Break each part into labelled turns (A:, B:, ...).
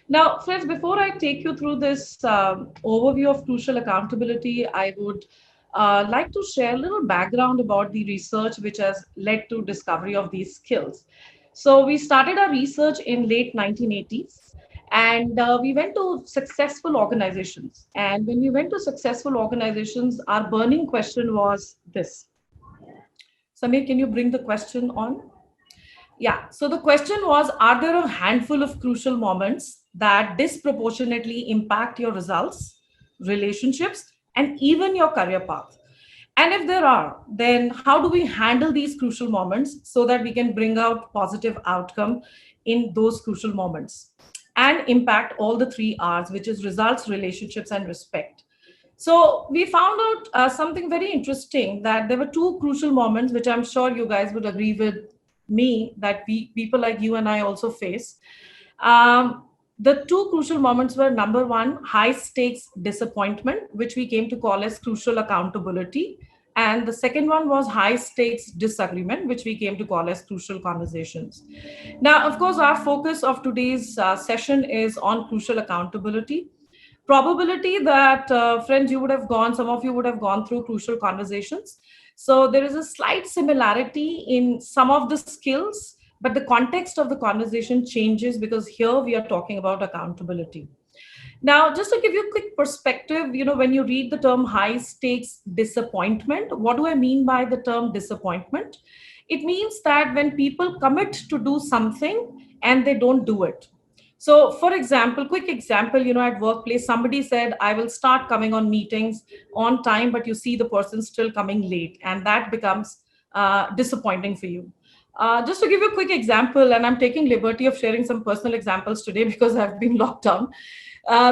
A: Now, friends, before I take you through this overview of crucial accountability, I would like to share a little background about the research which has led to discovery of these skills. So we started our research in late 1980s, and we went to successful organizations. And when we went to successful organizations, our burning question was this. Samir, can you bring the question on? Yeah. So the question was, are there a handful of crucial moments that disproportionately impact your results, relationships, and even your career path? And if there are, then how do we handle these crucial moments so that we can bring out positive outcome in those crucial moments and impact all the three R's, which is results, relationships, and respect. So we found out something very interesting, that there were two crucial moments, which I'm sure you guys would agree with me, that we people like you and I also face. The two crucial moments were, number one, high stakes disappointment, which we came to call as crucial accountability. And the second one was high stakes disagreement, which we came to call as crucial conversations. Now, of course, our focus of today's session is on crucial accountability. Probability that, friends, you would have gone, some of you would have gone through crucial conversations. So there is a slight similarity in some of the skills, but the context of the conversation changes because here we are talking about accountability. Now, just to give you a quick perspective, when you read the term high stakes disappointment, what do I mean by the term disappointment? It means that when people commit to do something and they don't do it. So, for example, quick example, at workplace, somebody said, I will start coming on meetings on time, but you see the person still coming late, and that becomes disappointing for you. Just to give you a quick example, and I'm taking liberty of sharing some personal examples today because I've been locked down.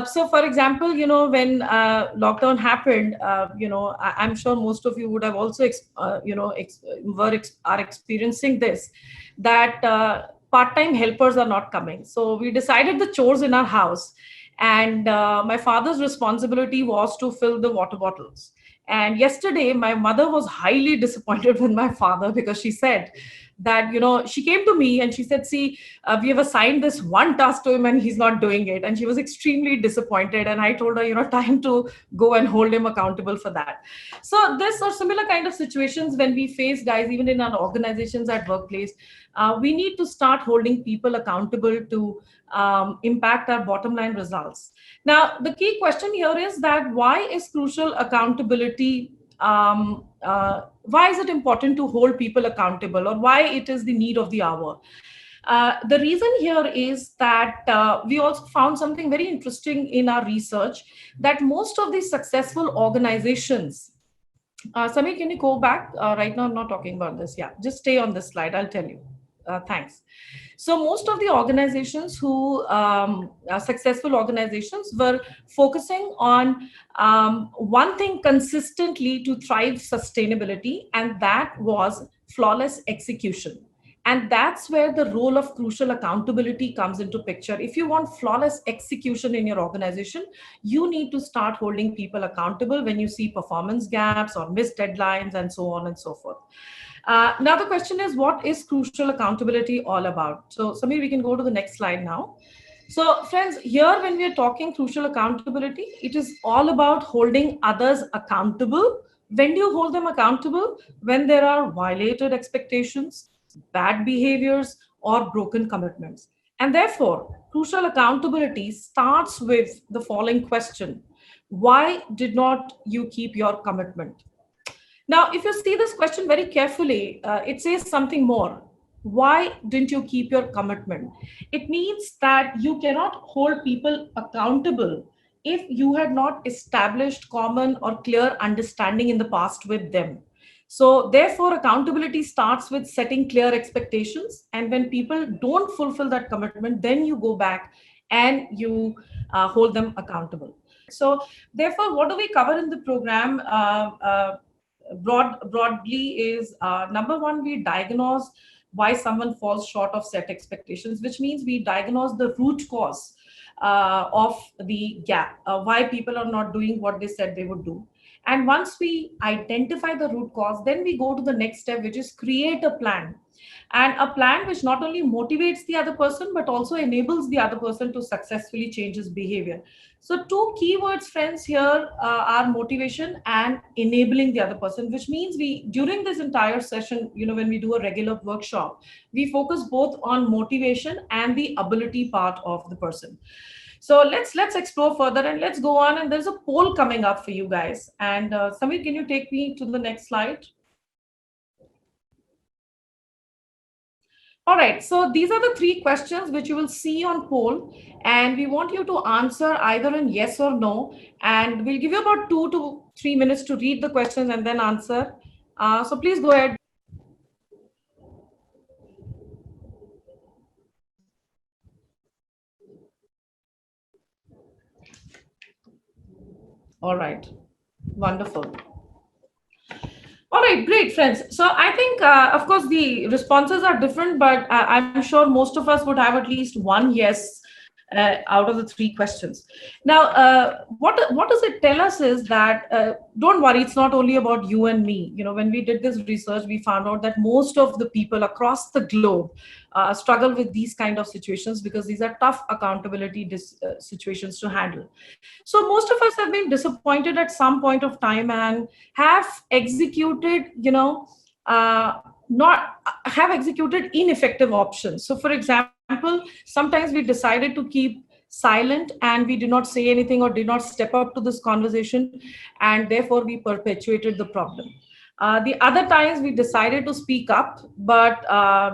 A: So, for example, when lockdown happened, I'm sure most of you would have also, are experiencing this, that part-time helpers are not coming. So we decided the chores in our house, and my father's responsibility was to fill the water bottles. And yesterday, my mother was highly disappointed with my father because she said that, she came to me and she said, see, we have assigned this one task to him and he's not doing it. And she was extremely disappointed. And I told her, time to go and hold him accountable for that. So this or similar kind of situations when we face, guys, even in our organizations at workplace, we need to start holding people accountable to impact our bottom line results. Now, the key question here is that why is crucial accountability, why is it important to hold people accountable, or why it is the need of the hour? The reason here is that we also found something very interesting in our research, that most of these successful organizations, Samir, can you go back? Right now, I'm not talking about this. Yeah, just stay on this slide. I'll tell you. Thanks. So most of the organizations who successful organizations were focusing on one thing consistently to thrive sustainability, and that was flawless execution. And that's where the role of crucial accountability comes into picture. If you want flawless execution in your organization, you need to start holding people accountable when you see performance gaps or missed deadlines and so on and so forth. Now, the question is, what is crucial accountability all about? So, Samir, we can go to the next slide now. So, friends, here when we are talking crucial accountability, it is all about holding others accountable. When do you hold them accountable? When there are violated expectations, bad behaviors, or broken commitments. And therefore, crucial accountability starts with the following question: why did not you keep your commitment? Now, if you see this question very carefully, it says something more. Why didn't you keep your commitment? It means that you cannot hold people accountable if you had not established common or clear understanding in the past with them. So, therefore, accountability starts with setting clear expectations. And when people don't fulfill that commitment, then you go back and you hold them accountable. So, therefore, what do we cover in the program? Broadly is, number one, we diagnose why someone falls short of set expectations, which means we diagnose the root cause of the gap, why people are not doing what they said they would do. And once we identify the root cause, then we go to the next step, which is create a plan. and a plan which not only motivates the other person but also enables the other person to successfully change his behavior. So two keywords, friends, here are motivation and enabling the other person, which means we, during this entire session, when we do a regular workshop, we focus both on motivation and the ability part of the person. So let's explore further and let's go on. And there's a poll coming up for you guys. And Samir, can you take me to the next slide? All right, so these are the three questions which you will see on poll, and we want you to answer either in yes or no. And we'll give you about 2 to 3 minutes to read the questions and then answer. So please go ahead. All right, wonderful. All right, great, friends. So I think, of course, the responses are different, but I'm sure most of us would have at least one yes out of the three questions. Now, what does it tell us is that don't worry, it's not only about you and me. When we did this research, we found out that most of the people across the globe struggle with these kind of situations because these are tough accountability situations to handle. So most of us have been disappointed at some point of time and have executed, not have executed ineffective options. So for example, sometimes we decided to keep silent and we did not say anything or did not step up to this conversation, and therefore we perpetuated the problem. The other times we decided to speak up, but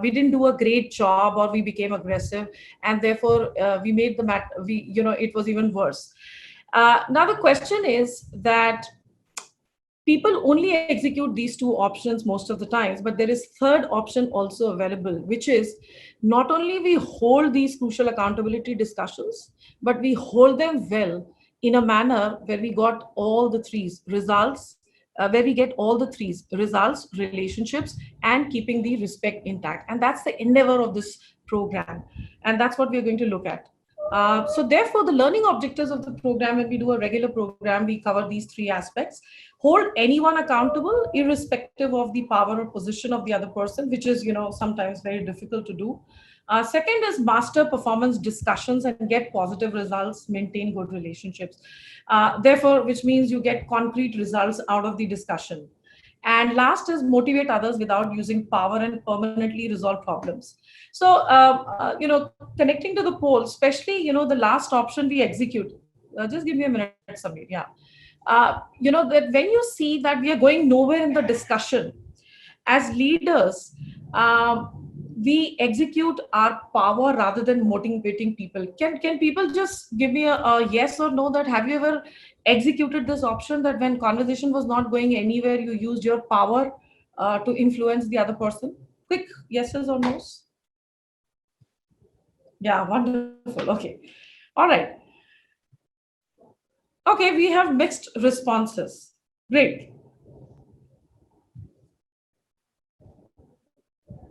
A: we didn't do a great job or we became aggressive, and therefore we made the it was even worse. Now the question is that people only execute these two options most of the times, but there is third option also available, which is not only we hold these crucial accountability discussions, but we hold them well in a manner where we got all the threes results, where we get all the threes results, relationships, and keeping the respect intact. And that's the endeavor of this program. And that's what we're going to look at. So therefore, the learning objectives of the program, when we do a regular program, we cover these three aspects. Hold anyone accountable, irrespective of the power or position of the other person, which is, sometimes very difficult to do. Second is master performance discussions and get positive results, maintain good relationships. Therefore, which means you get concrete results out of the discussion. And last is motivate others without using power and permanently resolve problems. So, connecting to the poll, especially, the last option we execute. Just give me a minute, Samir. Yeah. That when you see that we are going nowhere in the discussion, as leaders, we execute our power rather than motivating people. Can people just give me a yes or no, that have you ever executed this option, that when conversation was not going anywhere, you used your power to influence the other person? Quick yeses or nos. Yeah, wonderful. Okay. All right. Okay, we have mixed responses. Great.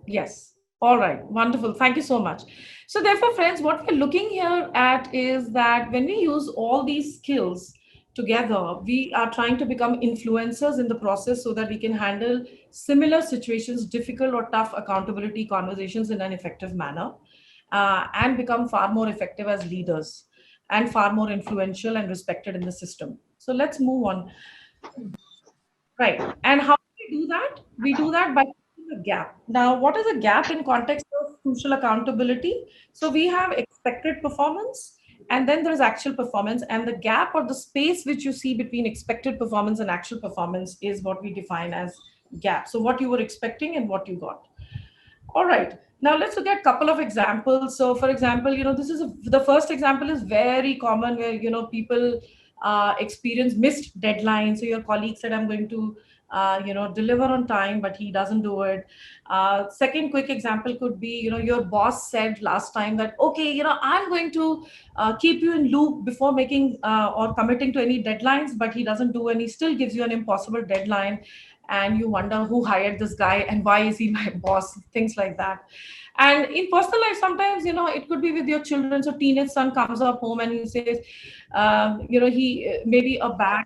A: Yes. All right. Wonderful. Thank you so much. So, therefore, friends, what we're looking here at is that when we use all these skills together, we are trying to become influencers in the process so that we can handle similar situations, difficult or tough accountability conversations in an effective manner, and become far more effective as leaders and far more influential and respected in the system. So, let's move on. Right. And how do we do that? We do that by creating a gap. Now, what is a gap in context of crucial accountability? So we have expected performance and then there is actual performance, and the gap or the space which you see between expected performance and actual performance is what we define as gap. So what you were expecting and what you got. All right. Now let's look at a couple of examples. So, for example, the first example is very common where people experience missed deadlines. So your colleague said, "I'm going to deliver on time," but he doesn't do it. Second quick example could be your boss said last time that, okay, I'm going to keep you in loop before making or committing to any deadlines, but he doesn't do, and he still gives you an impossible deadline, and you wonder who hired this guy and why is he my boss, things like that. And in personal life, sometimes it could be with your children. So teenage son comes up home and he says, he maybe a bad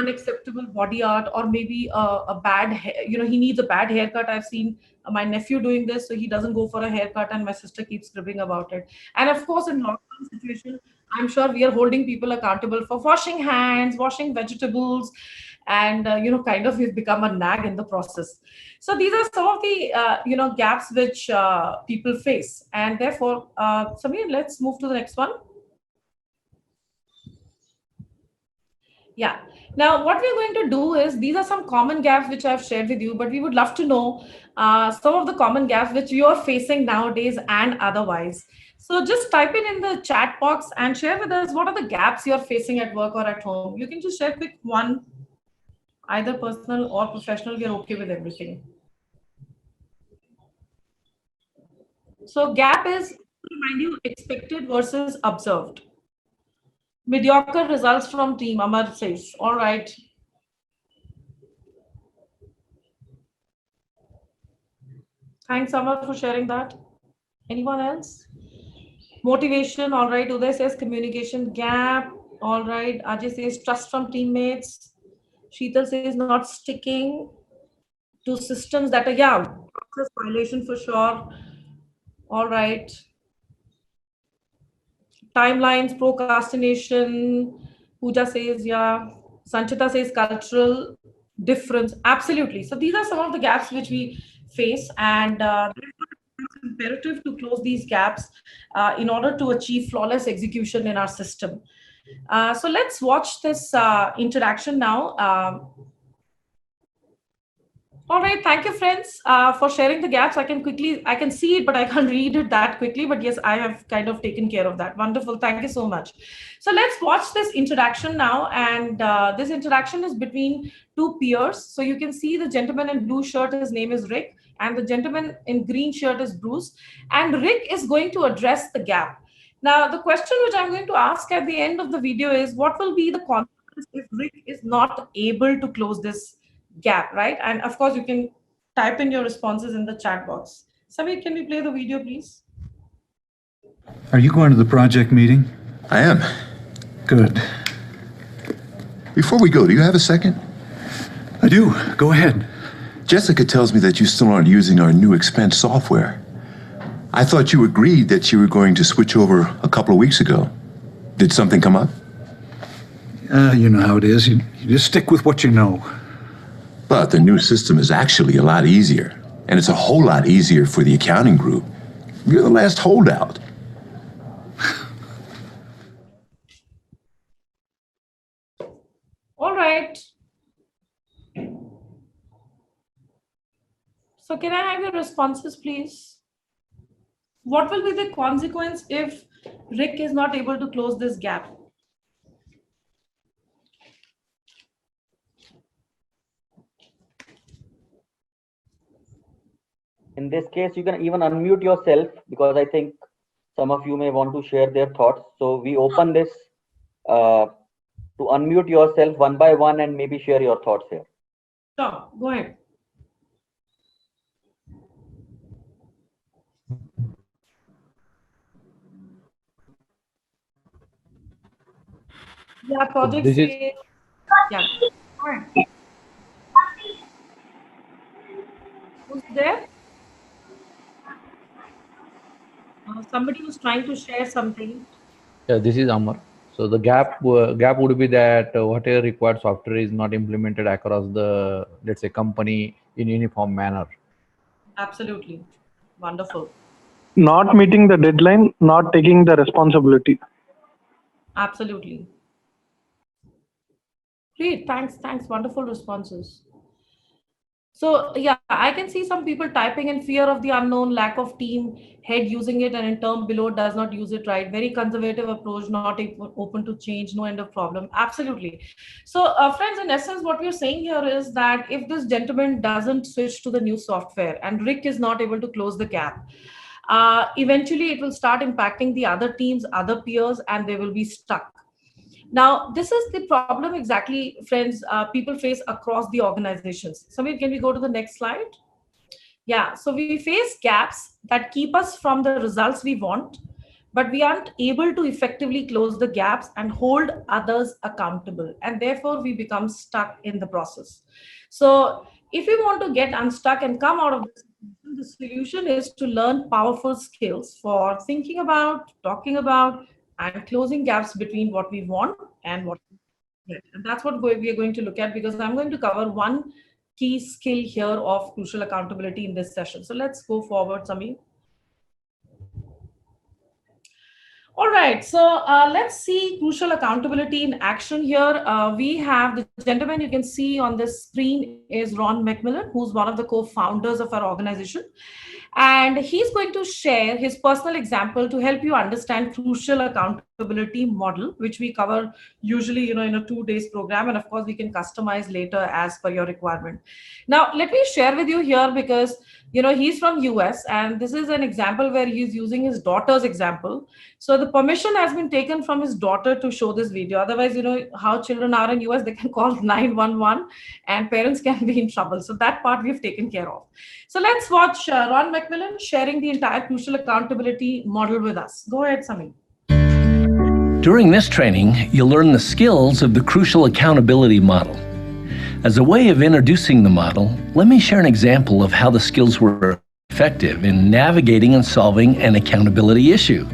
A: unacceptable body art, or maybe a bad he needs a bad haircut. I've seen my nephew doing this, so he doesn't go for a haircut, and my sister keeps cribbing about it. And of course, in lockdown situation, I'm sure we are holding people accountable for washing hands, washing vegetables, and kind of we've become a nag in the process. So these are some of the gaps which people face, and therefore, Samir, let's move to the next one. Yeah. Now, what we're going to do is, these are some common gaps which I've shared with you, but we would love to know some of the common gaps which you're facing nowadays and otherwise. So just type it in the chat box and share with us what are the gaps you're facing at work or at home. You can just share quick one, either personal or professional. We're okay with everything. So gap is, to remind you, expected versus observed. Mediocre results from team, Amar says. All right. Thanks, Amar, for sharing that. Anyone else? Motivation, all right. Uday says communication gap, all right. Ajay says trust from teammates. Sheetal says not sticking to systems that are, yeah, process violation for sure. All right. Timelines, procrastination. Pooja says, yeah. Sanchita says cultural difference. Absolutely. So these are some of the gaps which we face, and it's imperative to close these gaps in order to achieve flawless execution in our system. So let's watch this interaction now. All right, thank you, friends, for sharing the gaps. I can see it, but I can't read it that quickly. But yes, I have kind of taken care of that. Wonderful, thank you so much. So let's watch this interaction now, and this interaction is between two peers. So you can see the gentleman in blue shirt, his name is Rick, and the gentleman in green shirt is Bruce. And Rick is going to address the gap. Now, the question which I'm going to ask at the end of the video is, what will be the consequence if Rick is not able to close this gap, right? And of course, you can type in your responses in the chat box. Samir, can we play the video, please?
B: Are you going to the project meeting?
C: I am.
B: Good.
C: Before we go, do you have a second?
B: I do. Go ahead.
C: Jessica tells me that you still aren't using our new expense software. I thought you agreed that you were going to switch over a couple of weeks ago. Did something come up?
B: You know how it is. You just stick with what you know.
C: But the new system is actually a lot easier, and it's a whole lot easier for the accounting group. You're the last holdout.
A: All right. So can I have your responses, please? What will be the consequence if Rick is not able to close this gap?
D: In this case, you can even unmute yourself, because I think some of you may want to share their thoughts. So we open this to unmute yourself one by one and maybe share your thoughts here.
A: Sure, go ahead. Yeah, project.
E: This is
A: Yeah. Go ahead. Who's there? Somebody was trying to share something.
E: this is Amar. So the gap would be that whatever required software is not implemented across the, let's say, company in uniform manner.
A: Absolutely. Wonderful.
F: Not meeting the deadline, not taking the responsibility.
A: Absolutely. Great. Thanks. Wonderful responses. So yeah, I can see some people typing in fear of the unknown, lack of team head using it, and in term below does not use it right. Very conservative approach, not open to change, no end of problem. Absolutely. So friends, in essence, what we're saying here is that if this gentleman doesn't switch to the new software and Rick is not able to close the gap, eventually it will start impacting the other teams, other peers, and they will be stuck. Now, this is the problem exactly, friends, people face across the organizations. Samir, can we go to the next slide? Yeah, so we face gaps that keep us from the results we want, but we aren't able to effectively close the gaps and hold others accountable. And therefore, we become stuck in the process. So, if we want to get unstuck and come out of this, the solution is to learn powerful skills for thinking about, talking about, and closing gaps between what we want and what we get. And that's what we are going to look at, because I'm going to cover one key skill here of crucial accountability in this session. So let's go forward, Samir. All right, so let's see crucial accountability in action here. We have the gentleman you can see on the screen is Ron McMillan, who's one of the co-founders of our organization. And he's going to share his personal example to help you understand crucial accountability model, which we cover usually, in a 2 days program. And of course, we can customize later as per your requirement. Now, let me share with you here, because he's from US, and this is an example where he's using his daughter's example. So the permission has been taken from his daughter to show this video. Otherwise, how children are in US, they can call 911 and parents can be in trouble. So that part we've taken care of. So let's watch Ron McMillan sharing the entire crucial accountability model with us. Go ahead, Samir.
G: During this training, you'll learn the skills of the crucial accountability model. As a way of introducing the model, let me share an example of how the skills were effective in navigating and solving an accountability issue.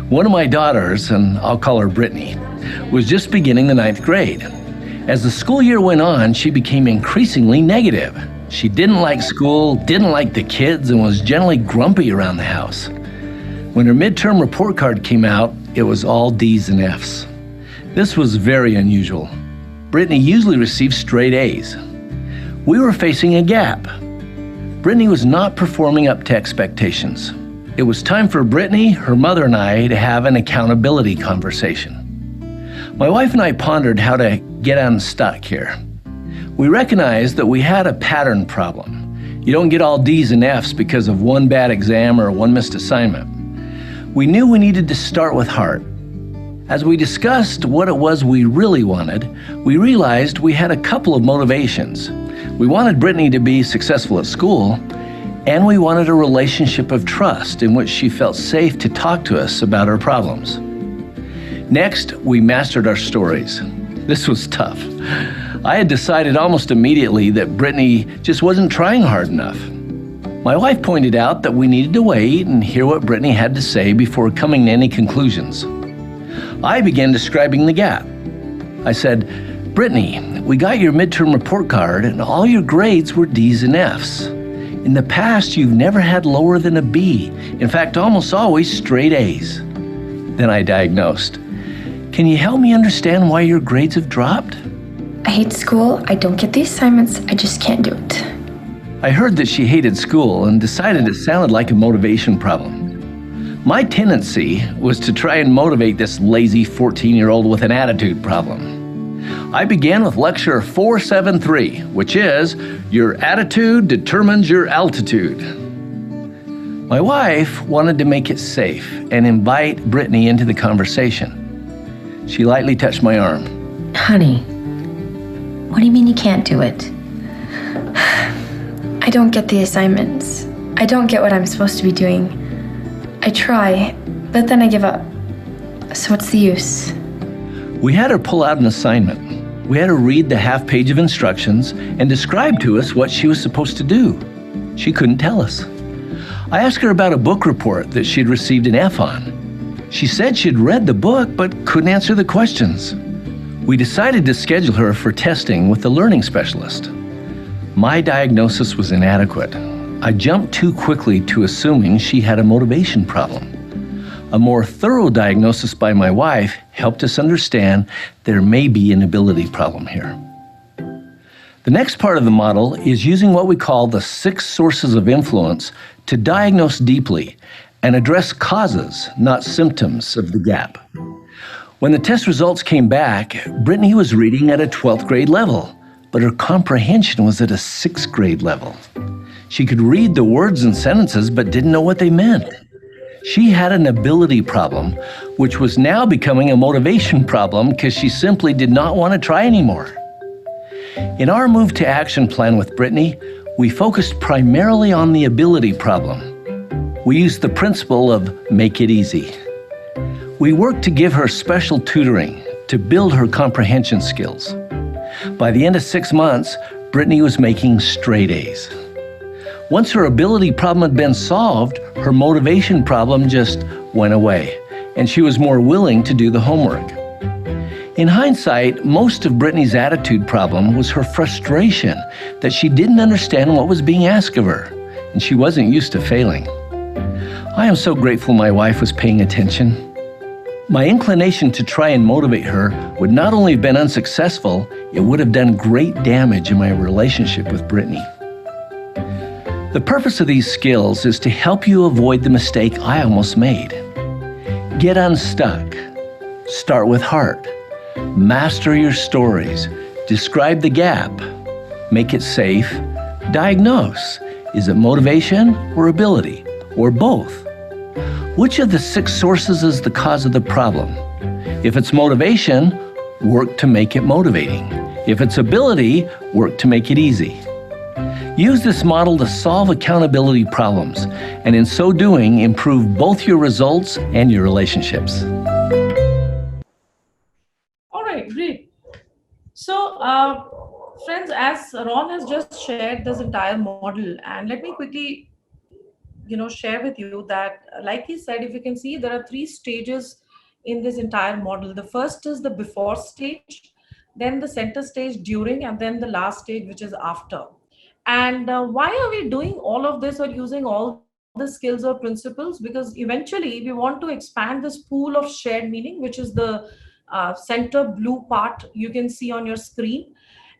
G: One of my daughters, and I'll call her Brittany, was just beginning the 9th grade. As the school year went on, she became increasingly negative. She didn't like school, didn't like the kids, and was generally grumpy around the house. When her midterm report card came out, it was all D's and F's. This was very unusual. Brittany usually received straight A's. We were facing a gap. Brittany was not performing up to expectations. It was time for Brittany, her mother, and I to have an accountability conversation. My wife and I pondered how to get unstuck here. We recognized that we had a pattern problem. You don't get all D's and F's because of one bad exam or one missed assignment. We knew we needed to start with heart. As we discussed what it was we really wanted, we realized we had a couple of motivations. We wanted Brittany to be successful at school, and we wanted a relationship of trust in which she felt safe to talk to us about her problems. Next, we mastered our stories. This was tough. I had decided almost immediately that Brittany just wasn't trying hard enough. My wife pointed out that we needed to wait and hear what Brittany had to say before coming to any conclusions. I began describing the gap. I said, Brittany, we got your midterm report card and all your grades were D's and F's. In the past, you've never had lower than a B. In fact, almost always straight A's. Then I diagnosed. Can you help me understand why your grades have dropped?
H: I hate school. I don't get the assignments. I just can't do it.
G: I heard that she hated school and decided it sounded like a motivation problem. My tendency was to try and motivate this lazy 14-year-old with an attitude problem. I began with lecture 473, which is, your attitude determines your altitude. My wife wanted to make it safe and invite Brittany into the conversation. She lightly touched my arm.
H: Honey, what do you mean you can't do it? I don't get the assignments. I don't get what I'm supposed to be doing. I try, but then I give up. So what's the use?
G: We had her pull out an assignment. We had her read the half page of instructions and describe to us what she was supposed to do. She couldn't tell us. I asked her about a book report that she'd received an F on. She said she'd read the book but couldn't answer the questions. We decided to schedule her for testing with the learning specialist. My diagnosis was inadequate. I jumped too quickly to assuming she had a motivation problem. A more thorough diagnosis by my wife helped us understand there may be an ability problem here. The next part of the model is using what we call the 6 sources of influence to diagnose deeply and address causes, not symptoms, of the gap. When the test results came back, Brittany was reading at a 12th grade level, but her comprehension was at a 6th grade level. She could read the words and sentences, but didn't know what they meant. She had an ability problem, which was now becoming a motivation problem because she simply did not want to try anymore. In our move to action plan with Brittany, we focused primarily on the ability problem. We used the principle of make it easy. We worked to give her special tutoring to build her comprehension skills. By the end of 6 months, Brittany was making straight A's. Once her ability problem had been solved, her motivation problem just went away, and she was more willing to do the homework. In hindsight, most of Brittany's attitude problem was her frustration that she didn't understand what was being asked of her, and she wasn't used to failing. I am so grateful my wife was paying attention. My inclination to try and motivate her would not only have been unsuccessful, it would have done great damage in my relationship with Brittany. The purpose of these skills is to help you avoid the mistake I almost made. Get unstuck. Start with heart. Master your stories. Describe the gap. Make it safe. Diagnose. Is it motivation or ability? Or both? Which of the 6 sources is the cause of the problem? If it's motivation, work to make it motivating. If it's ability, work to make it easy. Use this model to solve accountability problems, and in so doing, improve both your results and your relationships.
A: All right, great. So, friends, as Ron has just shared this entire model, and let me quickly share with you that, like he said, if you can see, there are 3 stages in this entire model. The first is the before stage, then the center stage during, and then the last stage, which is after. And why are we doing all of this or using all the skills or principles? Because eventually we want to expand this pool of shared meaning, which is the center blue part you can see on your screen.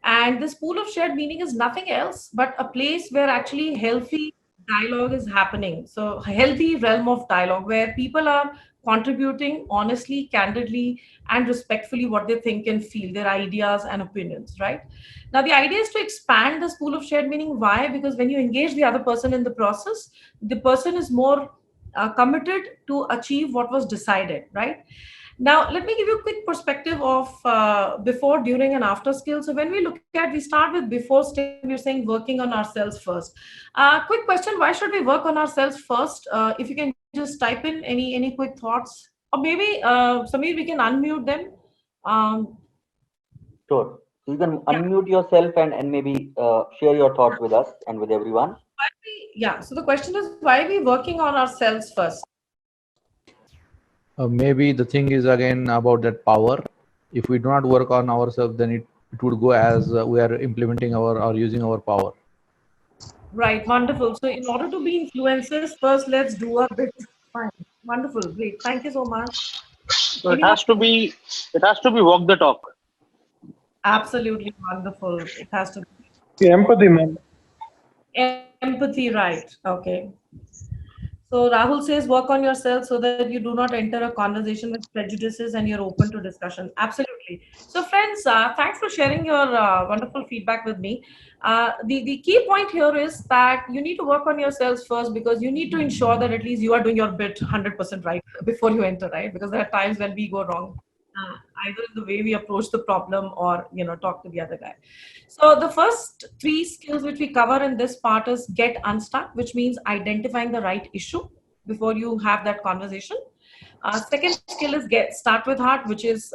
A: And this pool of shared meaning is nothing else but a place where actually healthy dialogue is happening. So a healthy realm of dialogue where people are contributing honestly, candidly, and respectfully what they think and feel, their ideas and opinions, right? Now, the idea is to expand this pool of shared meaning. Why? Because when you engage the other person in the process, the person is more committed to achieve what was decided, right? Now, let me give you a quick perspective of before, during, and after skills. So when we start with before stage, we're saying working on ourselves first. Quick question, why should we work on ourselves first? If you can just type in any quick thoughts, or maybe Samir, we can unmute them.
D: Sure. So you can unmute yourself and maybe share your thoughts with us and with everyone.
A: So the question is, why are we working on ourselves first?
E: Maybe the thing is again about that power. If we do not work on ourselves, then it would go as we are implementing or using our power.
A: Right, wonderful. So in order to be influencers, first let's do a bit. Fine. Wonderful, great. Thank you so much.
I: So it has to be walk the talk.
A: Absolutely wonderful. It has to
F: The empathy, man.
A: Empathy, right? Okay. So Rahul says, work on yourself so that you do not enter a conversation with prejudices and you're open to discussion. Absolutely. So friends, thanks for sharing your wonderful feedback with me. The key point here is that you need to work on yourselves first, because you need to ensure that at least you are doing your bit 100% right before you enter, right? Because there are times when we go wrong, either in the way we approach the problem or, talk to the other guy. So the first 3 skills which we cover in this part is get unstuck, which means identifying the right issue before you have that conversation. Second skill is start with heart, which is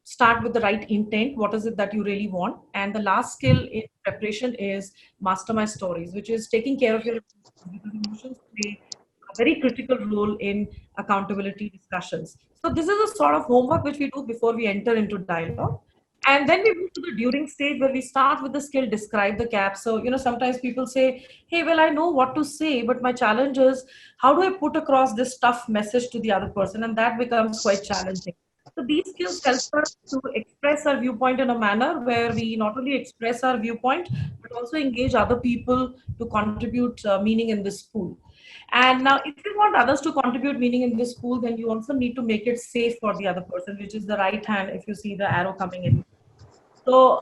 A: start with the right intent. What is it that you really want? And the last skill in preparation is master my stories, which is taking care of your emotions, because emotions play a very critical role in accountability discussions. So this is a sort of homework which we do before we enter into dialogue. And then we move to the during stage, where we start with the skill, describe the gap. So, sometimes people say, hey, well, I know what to say, but my challenge is, how do I put across this tough message to the other person? And that becomes quite challenging. So these skills help us to express our viewpoint in a manner where we not only express our viewpoint, but also engage other people to contribute meaning in this pool. And now, if you want others to contribute meaning in this pool, then you also need to make it safe for the other person, which is the right hand, if you see the arrow coming in. So,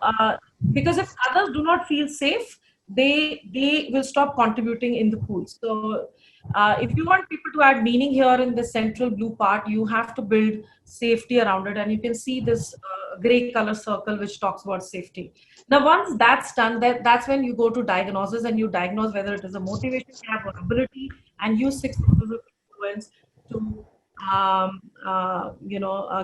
A: because if others do not feel safe, they will stop contributing in the pool. So, if you want people to add meaning here in the central blue part, you have to build safety around it. And you can see this gray color circle, which talks about safety. Now, once that's done, that's when you go to diagnosis, and you diagnose whether it is a motivation gap or ability, and use 6 sources of influence to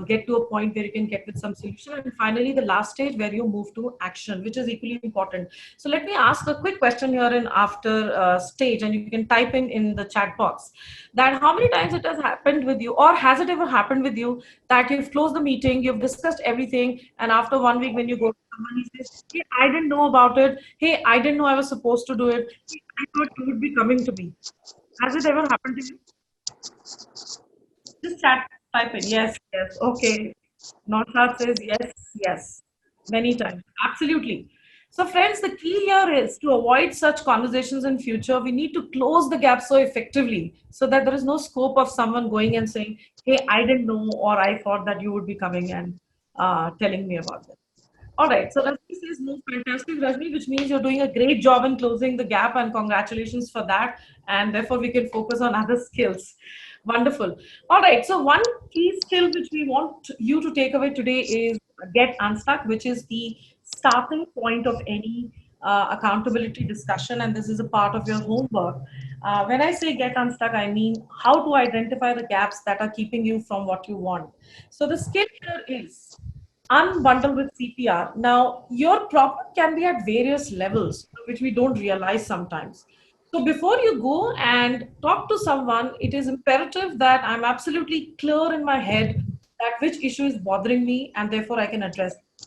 A: get to a point where you can get with some solution. And finally, the last stage where you move to action, which is equally important. So let me ask a quick question here in after stage, and you can type in the chat box that how many times it has happened with you, or has it ever happened with you that you've closed the meeting, you've discussed everything, and after 1 week when you go to someone, he says, hey, I didn't know about it. Hey, I didn't know I was supposed to do it. Hey, I thought you would be coming to me. Has it ever happened to you? Just chat, type in. Yes, yes. Okay. Naushad says yes, yes. Many times. Absolutely. So, friends, the key here is to avoid such conversations in future. We need to close the gap so effectively so that there is no scope of someone going and saying, hey, I didn't know, or I thought that you would be coming and telling me about this. All right. So Rajni says, no, fantastic, Rajni, which means you're doing a great job in closing the gap, and congratulations for that. And therefore, we can focus on other skills. Wonderful. All right. So one key skill which we want you to take away today is get unstuck, which is the starting point of any accountability discussion. And this is a part of your homework. When I say get unstuck, I mean how to identify the gaps that are keeping you from what you want. So the skill here is unbundle with CPR. Now, your problem can be at various levels, which we don't realize sometimes. So before you go and talk to someone, it is imperative that I'm absolutely clear in my head that which issue is bothering me, and therefore I can address it.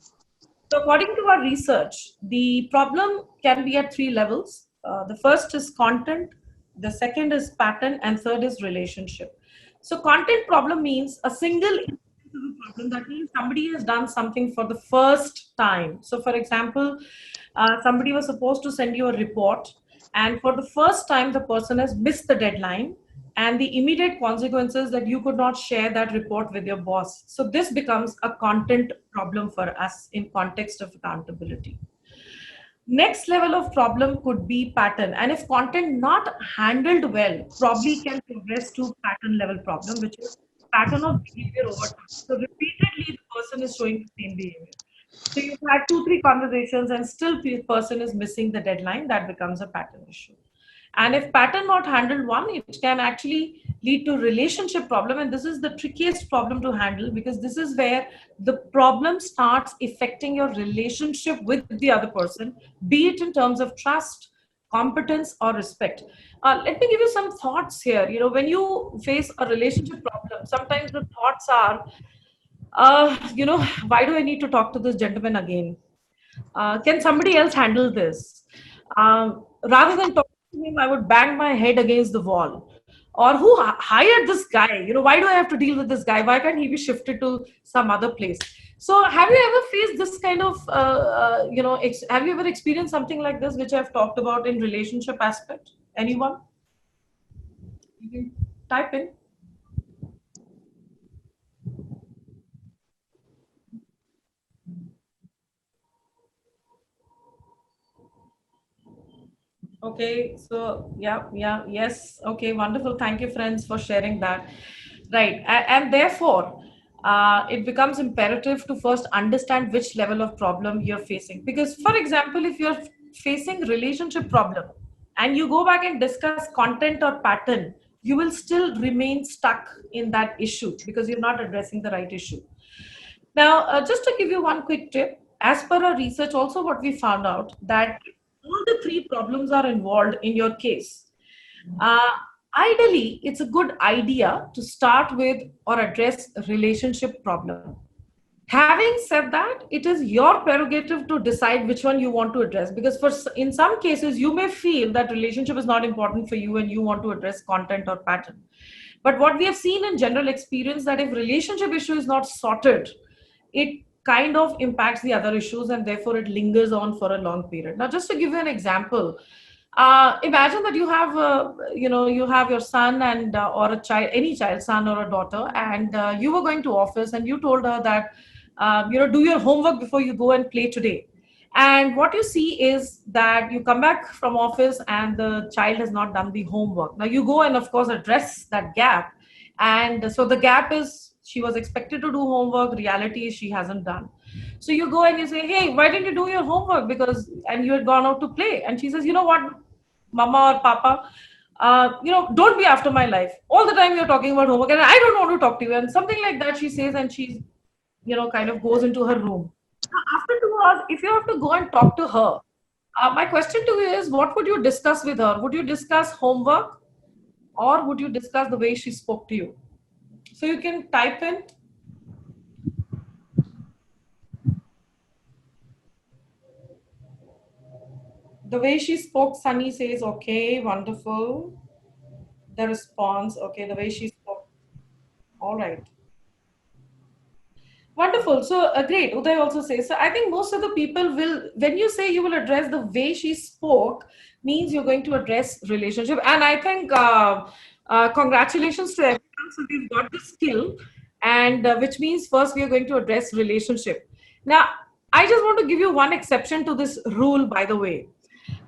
A: So according to our research, the problem can be at three levels. The first is content, the second is pattern, and third is relationship. So content problem means a single problem. That means somebody has done something for the first time. So for example, somebody was supposed to send you a report, and for the first time the person has missed the deadline, and the immediate consequences that you could not share that report with your boss. So this becomes a content problem for us in context of accountability. Next level of problem could be pattern, and if content not handled well, probably can progress to pattern level problem, which is pattern of behavior over time. So repeatedly the person is showing the same behavior. So you've had 2-3 conversations and still the person is missing the deadline. That becomes a pattern issue. And if pattern not handled, it can actually lead to relationship problem. And this is the trickiest problem to handle, because this is where the problem starts affecting your relationship with the other person, be it in terms of trust, competence, or respect. Let me give you some thoughts here. When you face a relationship problem, sometimes the thoughts are, why do I need to talk to this gentleman again? Can somebody else handle this? Rather than talking to him, I would bang my head against the wall. Or who hired this guy? Why do I have to deal with this guy? Why can't he be shifted to some other place? So have you ever faced this kind of, have you ever experienced something like this, which I've talked about in relationship aspect? Anyone? You can type in. Okay, so yes. Okay, wonderful. Thank you, friends, for sharing that. Right, and therefore, it becomes imperative to first understand which level of problem you're facing. Because, for example, if you're facing relationship problem and you go back and discuss content or pattern, you will still remain stuck in that issue because you're not addressing the right issue. Now, just to give you one quick tip, as per our research, also what we found out that all the three problems are involved in your case. Uh, Ideally, it's a good idea to start with or address a relationship problem. Having said that, it is your prerogative to decide which one you want to address, because in some cases you may feel that relationship is not important for you and you want to address content or pattern. But what we have seen in general experience, that if relationship issue is not sorted, it kind of impacts the other issues, and therefore it lingers on for a long period. Now, just to give you an example, imagine that you have your son and or a child, any child, son or a daughter, and you were going to office and you told her that do your homework before you go and play today. And what you see is that you come back from office and the child has not done the homework. Now you go and of course address that gap. And so the gap is she was expected to do homework. Reality is she hasn't done. So you go and you say, hey, why didn't you do your homework? And you had gone out to play. And she says, you know what, Mama or Papa, don't be after my life. All the time you're talking about homework and I don't want to talk to you. And something like that she says, and she, kind of goes into her room. Now, after 2 hours, if you have to go and talk to her, my question to you is, what would you discuss with her? Would you discuss homework or would you discuss the way she spoke to you? So you can type in. The way she spoke, Sunny says, okay, wonderful. The response, okay, the way she spoke. All right. Wonderful. So great. Uday also says, so I think most of the people will, when you say you will address the way she spoke, means you're going to address relationship. And I think congratulations to everyone. So we've got the skill, and which means first we are going to address relationship. Now, I just want to give you one exception to this rule, by the way.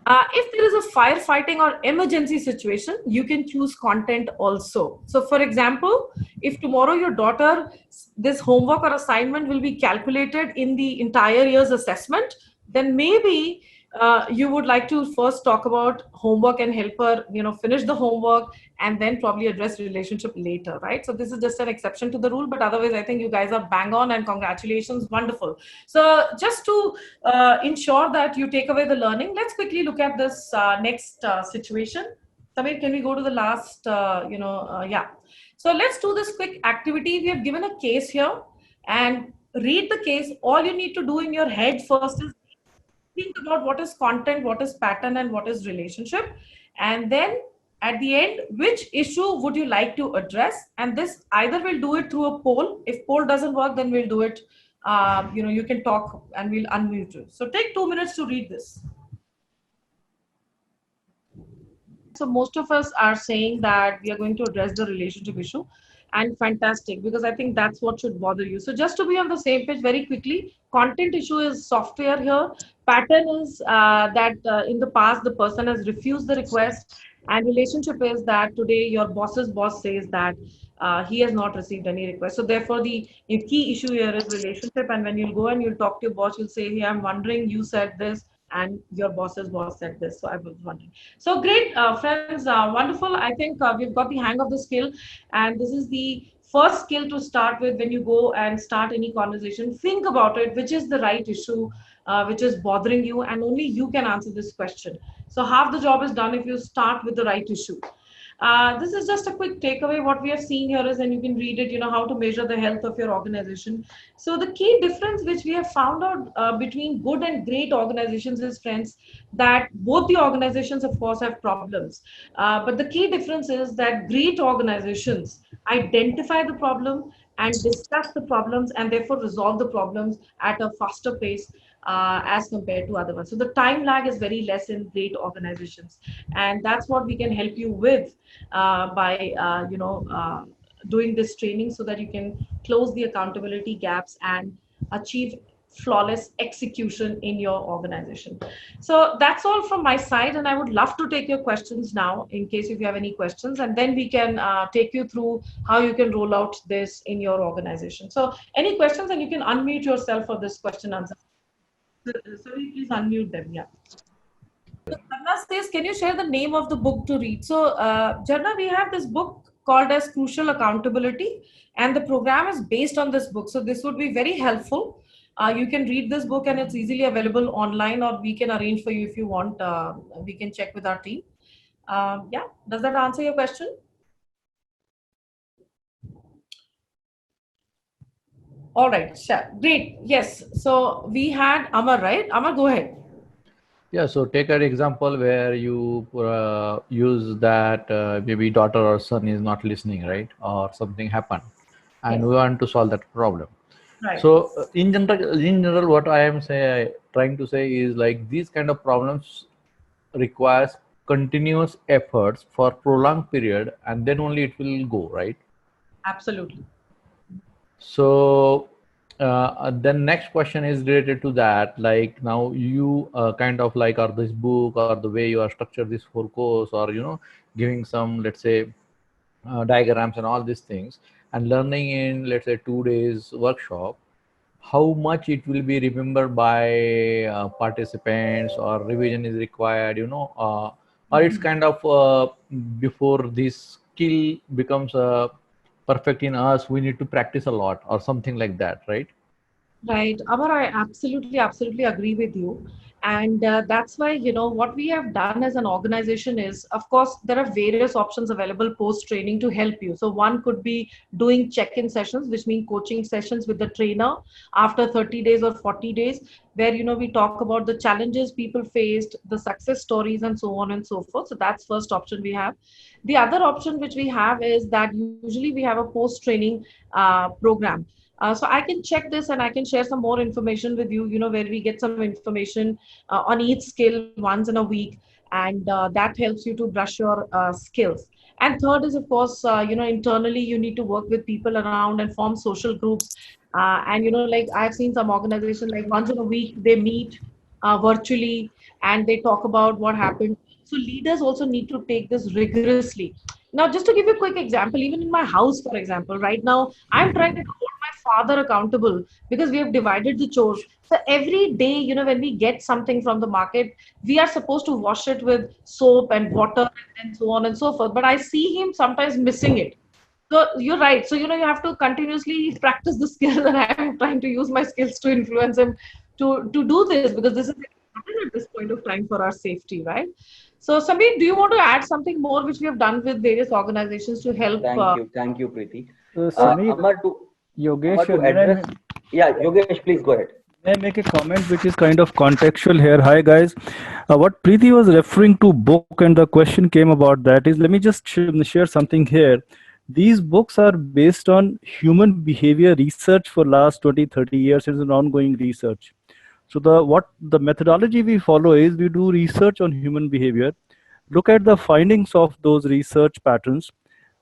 A: If there is a firefighting or emergency situation, you can choose content also. So for example, if tomorrow your daughter, this homework or assignment will be calculated in the entire year's assessment, then maybe you would like to first talk about homework and help her, finish the homework and then probably address relationship later, right? So this is just an exception to the rule, but otherwise I think you guys are bang on and congratulations, wonderful. So just to ensure that you take away the learning, let's quickly look at this next situation. Samir, can we go to the last, yeah. So let's do this quick activity. We have given a case here and read the case. All you need to do in your head first is think about what is content, what is pattern, and what is relationship. And then at the end, which issue would you like to address? And this either we'll do it through a poll. If poll doesn't work, then we'll do it, you can talk and we'll unmute you. So take 2 minutes to read this. So most of us are saying that we are going to address the relationship issue, and fantastic, because I think that's what should bother you. So just to be on the same page very quickly, content issue is software here. Pattern is that in the past the person has refused the request, and relationship is that today your boss's boss says that he has not received any request. So therefore the key issue here is relationship, and when you'll go and you'll talk to your boss, you'll say, hey, I'm wondering, you said this and your boss's boss said this, so I was wondering. So great, friends, wonderful. I think we've got the hang of the skill, and this is the first skill to start with. When you go and start any conversation, think about it, which is the right issue which is bothering you, and only you can answer this question. So half the job is done if you start with the right issue. This is just a quick takeaway. What we have seen here is, and you can read it, how to measure the health of your organization. So the key difference which we have found out between good and great organizations is, friends, that both the organizations, of course, have problems. But the key difference is that great organizations identify the problem and discuss the problems and therefore resolve the problems at a faster pace as compared to other ones. So the time lag is very less in great organizations, and that's what we can help you with by doing this training, so that you can close the accountability gaps and achieve flawless execution in your organization. So that's all from my side, and I would love to take your questions now in case if you have any questions, and then we can take you through how you can roll out this in your organization. So any questions, and you can unmute yourself for this question answer. Sorry, please unmute them. Yeah. So Jarna says, can you share the name of the book to read? So Jarna, we have this book called as Crucial Accountability, and the program is based on this book. So this would be very helpful. You can read this book, and it's easily available online, or we can arrange for you if you want. We can check with our team. Yeah, does that answer your question? All right, sure. Great. Yes. So we had Amar, right? Amar, go ahead.
E: Yeah, so take an example where you use that maybe daughter or son is not listening, right? Or something happened, and we want to solve that problem.
A: Right.
E: So in general, what I am trying to say is, like, these kind of problems requires continuous efforts for prolonged period, and then only it will go, right?
A: Absolutely.
E: So then next question is related to that. Like, now you kind of like, or this book, or the way you are structured this whole course, or giving some, let's say, diagrams and all these things, and learning in, let's say, 2 days workshop, how much it will be remembered by participants, or revision is required, or it's kind of before this skill becomes perfect in us, we need to practice a lot or something like that, right?
A: Right. Amar, I absolutely agree with you. And that's why, what we have done as an organization is, of course, there are various options available post training to help you. So, one could be doing check in sessions, which mean coaching sessions with the trainer after 30 days or 40 days, where, we talk about the challenges people faced, the success stories, and so on and so forth. So, that's first option we have. The other option which we have is that usually we have a post training program. So I can check this and I can share some more information with you, where we get some information on each skill once in a week. And that helps you to brush your skills. And third is, of course, internally you need to work with people around and form social groups. And, like I've seen some organizations like once in a week, they meet virtually and they talk about what happened. So leaders also need to take this rigorously. Now, just to give you a quick example, even in my house, for example, right now, I'm trying to hold my father accountable because we have divided the chores. So every day, when we get something from the market, we are supposed to wash it with soap and water and so on and so forth. But I see him sometimes missing it. So you're right. So, you have to continuously practice the skill, and I'm trying to use my skills to influence him to do this, because this is important at this point of time for our safety, right? So, Samir, do you want to add something more which we have done with various organizations to help?
D: Thank you, Preeti.
J: Samir,
D: Amar,
J: Yogesh,
D: to address, yeah, Yogesh, please go ahead.
J: may I make a comment which is kind of contextual here? Hi guys, what Preeti was referring to book and the question came about that is, let me just share something here. These books are based on human behavior research for last 20-30 years. It's an ongoing research. So the methodology we follow is, we do research on human behavior, look at the findings of those research patterns,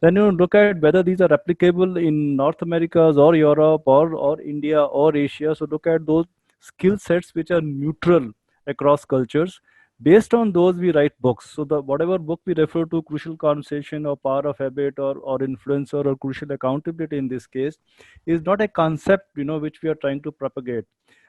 J: then you look at whether these are applicable in North Americas or Europe or India or Asia. So look at those skill sets which are neutral across cultures. Based on those, we write books. So the whatever book we refer to, Crucial Conversation or Power of Habit or Influencer or Crucial Accountability in this case, is not a concept which we are trying to propagate.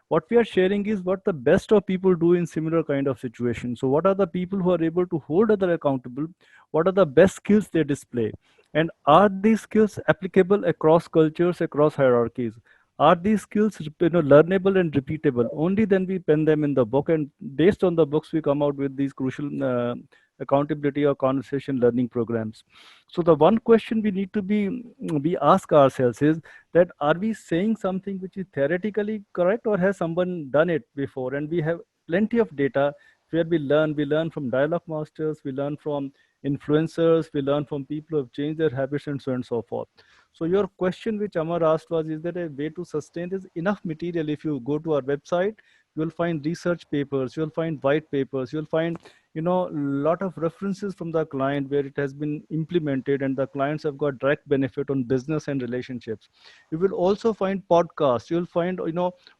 J: What we are sharing is what the best of people do in similar kind of situations. So what are the people who are able to hold other accountable? What are the best skills they display? And are these skills applicable across cultures, across hierarchies? Are these skills learnable and repeatable? Only then we pen them in the book, and based on the books we come out with these crucial accountability or conversation learning programs. So the one question we need to we ask ourselves is that, are we saying something which is theoretically correct, or has someone done it before? And we have plenty of data where we learn from dialogue masters, we learn from influencers, we learn from people who have changed their habits, and so on and so forth. So your question which Amar asked was, is there a way to sustain this? Enough material. If you go to our website, you will find research papers, you'll find white papers, you'll find lot of references from the client where it has been implemented and the clients have got direct benefit on business and relationships. You will also find podcasts, you'll find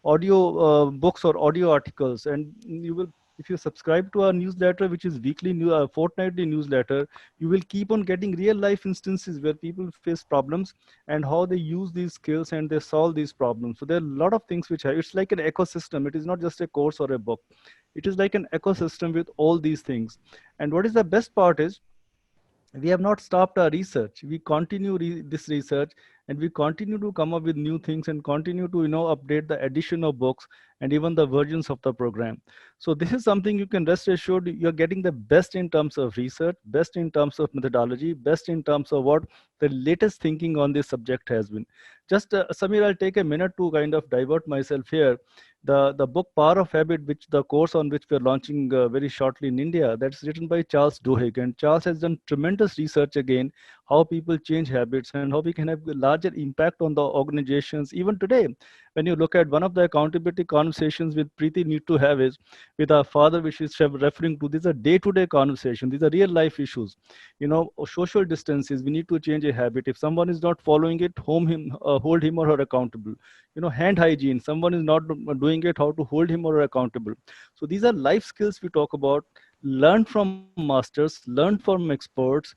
J: audio books or audio articles, and you will, if you subscribe to our newsletter, which is weekly fortnightly newsletter, you will keep on getting real life instances where people face problems and how they use these skills and they solve these problems. So there are a lot of things which it's like an ecosystem. It is not just a course or a book. It is like an ecosystem with all these things. And what is the best part is, we have not stopped our research. We continue this research, and we continue to come up with new things and continue to update the edition of books and even the versions of the program. So this is something you can rest assured you're getting the best in terms of research, best in terms of methodology, best in terms of what the latest thinking on this subject has been. Just Samir, I'll take a minute to kind of divert myself here. The book Power of Habit, which the course on which we're launching very shortly in India, that's written by Charles Duhigg, and Charles has done tremendous research again, how people change habits and how we can have a larger impact on the organizations. Even today, when you look at one of the accountability conversations with Preeti need to have is with our father, which is referring to, these are day-to-day conversations, these are real life issues. Social distances, we need to change a habit. If someone is not following it, hold him or her accountable. Hand hygiene, someone is not doing it, how to hold him or her accountable. So these are life skills we talk about. Learn from masters, learn from experts,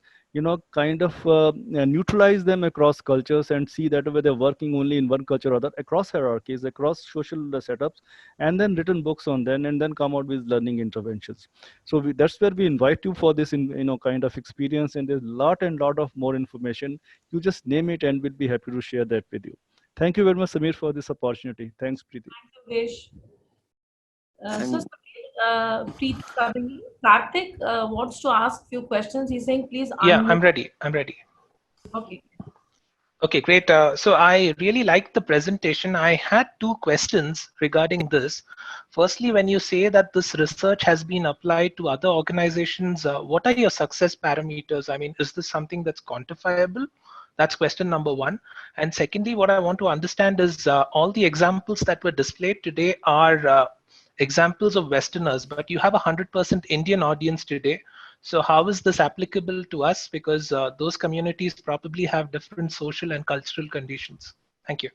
J: kind of neutralize them across cultures and see that whether they're working only in one culture or other, across hierarchies, across social setups, and then written books on them, and then come out with learning interventions. So that's where we invite you for this, kind of experience. And there's lot and lot of more information. You just name it, and we'll be happy to share that with you. Thank you very much, Samir, for this opportunity. Thanks, Preeti.
A: Yogesh. So, Karthik wants to ask few questions. He's saying, please.
K: Yeah, I'm ready.
A: Okay.
K: Okay, great. So I really liked the presentation. I had two questions regarding this. Firstly, when you say that this research has been applied to other organizations, what are your success parameters? I mean, is this something that's quantifiable? That's question number one. And secondly, what I want to understand is all the examples that were displayed today are examples of Westerners, but you have 100% Indian audience today. So how is this applicable to us? Because those communities probably have different social and cultural conditions. Thank you.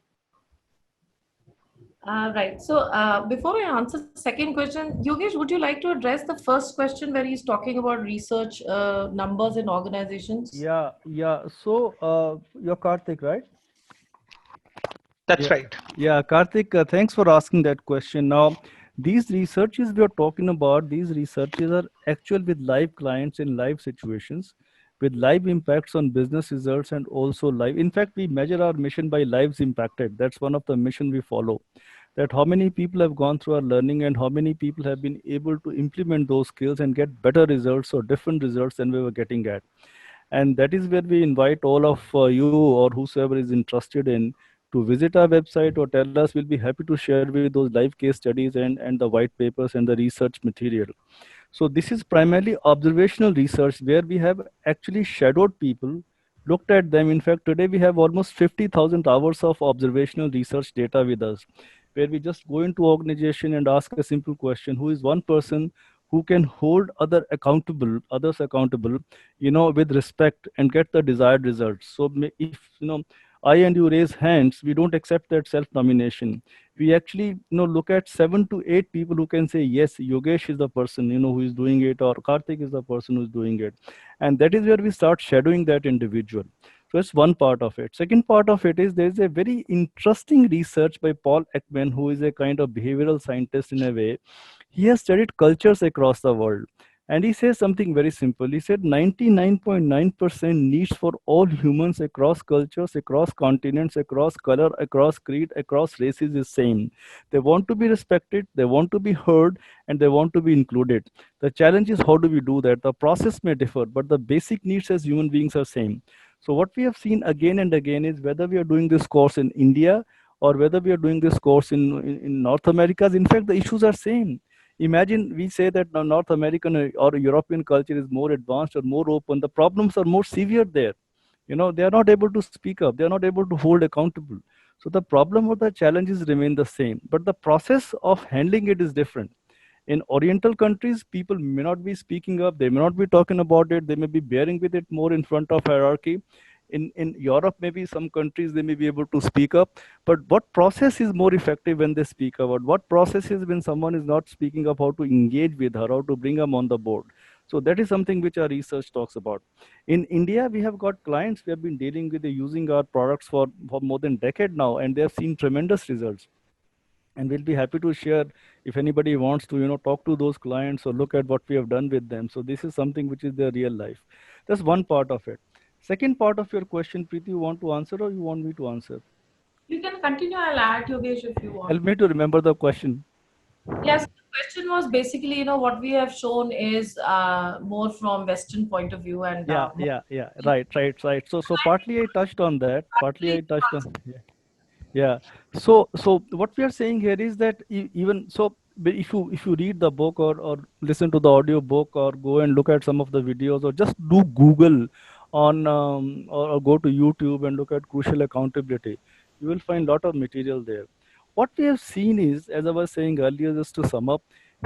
A: Right. So before I answer the second question, Yogesh, would you like to address the first question where he's talking about research numbers in organizations?
J: Yeah. So you're Karthik, right?
K: That's right.
J: Yeah, Karthik, thanks for asking that question. Now, these researches we are talking about, these researches are actual with live clients in live situations, with live impacts on business results, and also live. In fact, we measure our mission by lives impacted. That's one of the mission we follow. That how many people have gone through our learning and how many people have been able to implement those skills and get better results or different results than we were getting at. And that is where we invite all of you or whosoever is interested in to visit our website or tell us. We'll be happy to share with those live case studies and the white papers and the research material. So this is primarily observational research where we have actually shadowed people, looked at them. In fact, today we have almost 50,000 hours of observational research data with us, where we just go into organization and ask a simple question: who is one person who can hold others accountable, with respect and get the desired results. So if I and you raise hands, we don't accept that self-nomination. We actually look at 7 to 8 people who can say, yes, Yogesh is the person who is doing it, or Karthik is the person who is doing it. And that is where we start shadowing that individual. So it's one part of it. Second part of it is there's a very interesting research by Paul Ekman, who is a kind of behavioral scientist in a way. He has studied cultures across the world. And he says something very simple. He said 99.9% needs for all humans across cultures, across continents, across color, across creed, across races is same. They want to be respected, they want to be heard, and they want to be included. The challenge is how do we do that? The process may differ, but the basic needs as human beings are same. So what we have seen again and again is whether we are doing this course in India or whether we are doing this course in North America, in fact, the issues are same. Imagine we say that North American or European culture is more advanced or more open. The problems are more severe there. They are not able to speak up. They are not able to hold accountable. So the problem or the challenges remain the same, but the process of handling it is different. In Oriental countries, people may not be speaking up. They may not be talking about it. They may be bearing with it more in front of hierarchy. In Europe, maybe some countries, they may be able to speak up. But what process is more effective when they speak about? What process is when someone is not speaking up, how to engage with her, how to bring them on the board? So that is something which our research talks about. In India, we have got clients we have been dealing with, using our products for more than a decade now, and they have seen tremendous results. And we'll be happy to share if anybody wants to, talk to those clients or look at what we have done with them. So this is something which is their real life. That's one part of it. Second part of your question, Preeti, you want to answer or you want me to answer?
A: You can continue. I'll add, Yogesh, if you want.
J: Help me to remember the question.
A: Yes, the question was basically, what we have shown is more from Western point of view, and
J: yeah, right. So partly I touched on that. Yeah. So what we are saying here is that even so, if you read the book or listen to the audio book or go and look at some of the videos or just do Google on or go to YouTube and look at crucial accountability, you will find a lot of material there. What we have seen is, as I was saying earlier, just to sum up,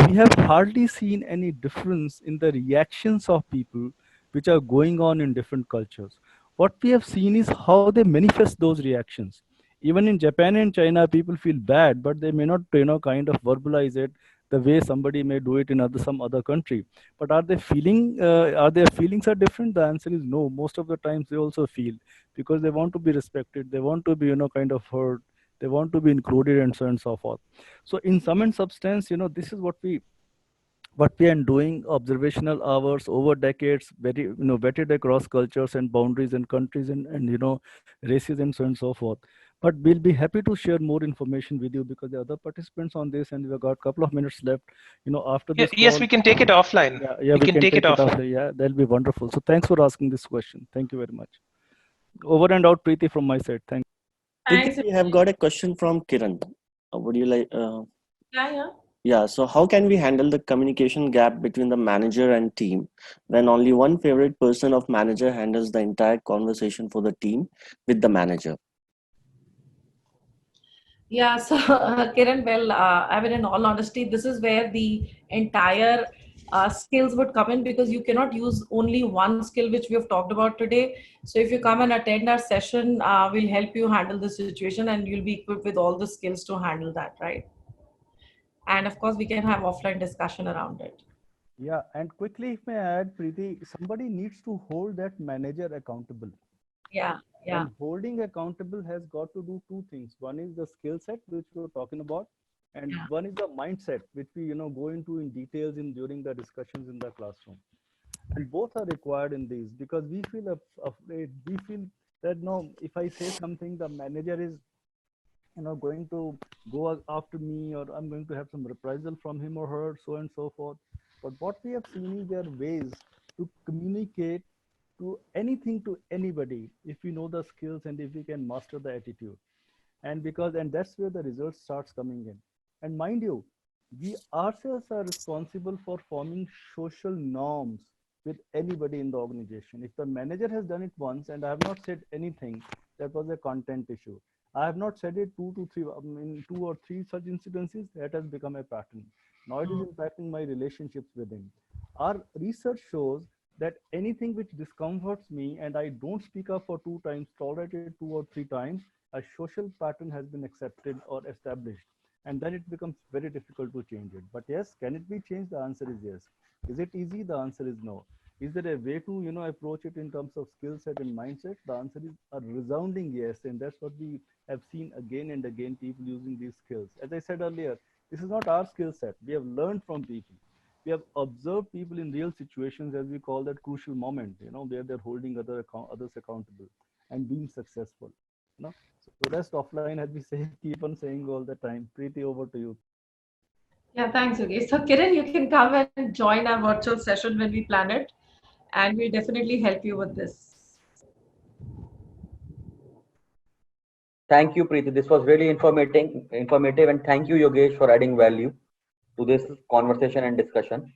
J: we have hardly seen any difference in the reactions of people which are going on in different cultures. What we have seen is how they manifest those reactions. Even in Japan and China, people feel bad, but they may not, kind of verbalize it. the way somebody may do it in some other country. But are their feelings are different? The answer is no. Most of the times they also feel, because they want to be respected, they want to be, kind of heard, they want to be included, and so on and so forth. So in sum and substance, this is what we are doing: observational hours over decades, very, vetted across cultures and boundaries and countries and races and so on and so forth. But we'll be happy to share more information with you, because the other participants on this, and we've got a couple of minutes left, after this
K: Yes,
J: call.
K: we can take it offline.
J: Yeah,
K: we can take it offline.
J: Yeah, that'll be wonderful. So thanks for asking this question. Thank you very much. Over and out, Preeti, from my side. Thanks.
A: Thanks.
L: We have got a question from Kiran. Would you like?
A: Yeah.
L: Yeah, so how can we handle the communication gap between the manager and team when only one favorite person of manager handles the entire conversation for the team with the manager?
A: Yeah, so Kiran, well, I mean, in all honesty, this is where the entire skills would come in, because you cannot use only one skill which we have talked about today. So if you come and attend our session, we'll help you handle the situation, and you'll be equipped with all the skills to handle that, right? And of course, we can have offline discussion around it.
J: Yeah, and quickly, if I add, Preeti, somebody needs to hold that manager accountable.
A: Yeah.
J: And holding accountable has got to do two things. One is the skill set, which we were talking about, and one is the mindset, which we go into in details during the discussions in the classroom. And both are required in these, because we feel afraid. We feel that, no, if I say something, the manager is going to go after me, or I'm going to have some reprisal from him or her, so and so forth. But what we have seen is there are ways to communicate to anything to anybody if we know the skills and if we can master the attitude. And that's where the result starts coming in. And mind you, we ourselves are responsible for forming social norms with anybody in the organization. If the manager has done it once and I have not said anything, that was a content issue. I have not said it two or three such incidences, that has become a pattern. Now it is impacting my relationships with him. Our research shows that anything which discomforts me and I don't speak up for 2 times, tolerated 2 or 3 times, a social pattern has been accepted or established. And then it becomes very difficult to change it. But yes, can it be changed? The answer is yes. Is it easy? The answer is no. Is there a way to approach it in terms of skill set and mindset? The answer is a resounding yes. And that's what we have seen again and again, people using these skills. As I said earlier, this is not our skill set. We have learned from people. We have observed people in real situations, as we call that crucial moment, where they're holding others accountable and being successful. So the rest offline, as we say, keep on saying all the time. Preeti, over to you.
A: Yeah, thanks, Yogesh. So Kiran, you can come and join our virtual session when we plan it, and we'll definitely help you with this.
D: Thank you, Preeti. This was really informative, and thank you, Yogesh, for adding value to this conversation and discussion.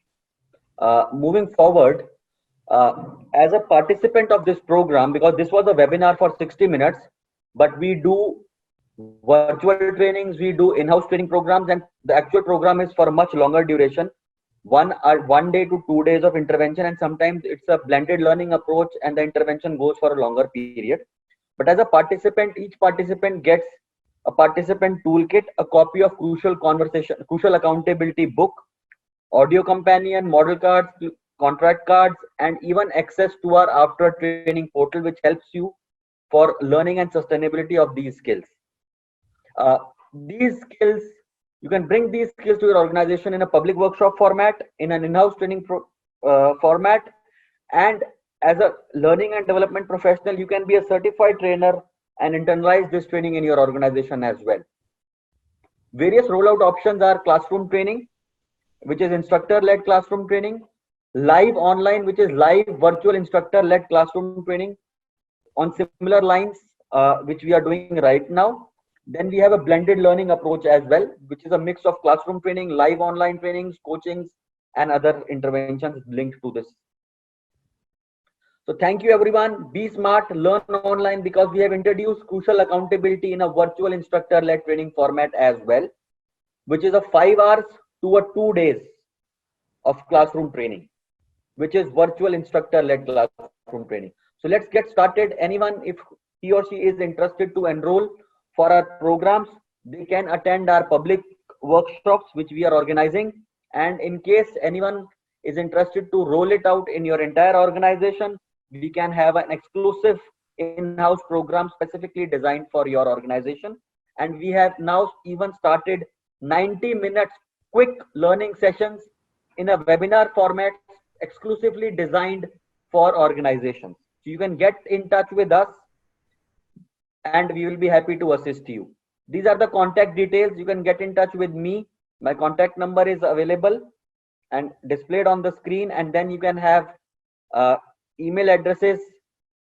D: Moving forward, as a participant of this program, because this was a webinar for 60 minutes, but we do virtual trainings, we do in-house training programs, and the actual program is for a much longer duration, 1 day to 2 days of intervention, and sometimes it's a blended learning approach and the intervention goes for a longer period. But as a participant, each participant gets a participant toolkit, a copy of Crucial Accountability book, audio companion, model cards, contract cards, and even access to our after training portal, which helps you for learning and sustainability of these skills. You can bring these skills to your organization in a public workshop format, in an in-house training format, and as a learning and development professional, you can be a certified trainer and internalize this training in your organization as well. Various rollout options are classroom training, which is instructor-led classroom training, live online, which is live virtual instructor-led classroom training on similar lines, which we are doing right now. Then we have a blended learning approach as well, which is a mix of classroom training, live online trainings, coachings, and other interventions linked to this. So thank you, everyone. Be smart, learn online, because we have introduced Crucial Accountability in a virtual instructor-led training format as well, which is a 5 hours to a 2 days of classroom training, which is virtual instructor-led classroom training. So let's get started. Anyone, if he or she is interested to enroll for our programs, they can attend our public workshops which we are organizing. And in case anyone is interested to roll it out in your entire organization, we can have an exclusive in-house program specifically designed for your organization. And we have now even started 90 minutes quick learning sessions in a webinar format exclusively designed for organizations. So you can get in touch with us and we will be happy to assist you. These are the contact details. You can get in touch with me. My contact number is available and displayed on the screen, and then you can have email addresses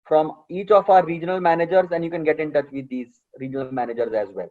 D: from each of our regional managers, and you can get in touch with these regional managers as well.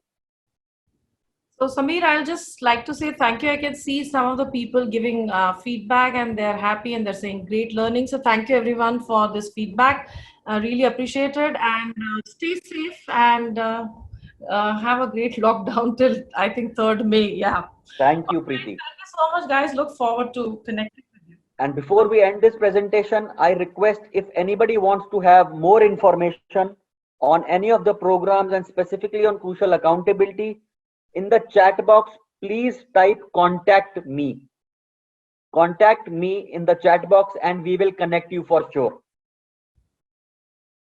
A: So Samir, I'll just like to say thank you. I can see some of the people giving feedback and they're happy and they're saying great learning. So thank you everyone for this feedback. Really appreciate it, and stay safe and have a great lockdown till I think 3rd May. Yeah.
D: Thank you, Preeti.
A: Thank you so much, guys. Look forward to connecting with you.
D: And before we end this presentation, I request if anybody wants to have more information on any of the programs and specifically on Crucial Accountability, in the chat box, please type contact me. Contact me in the chat box and we will connect you for sure.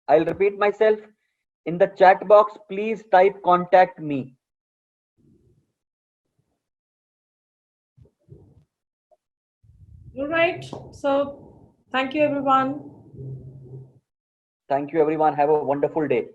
D: I'll repeat myself. In the chat box, please type contact me.
A: All right. So thank you, everyone.
D: Thank you, everyone. Have a wonderful day.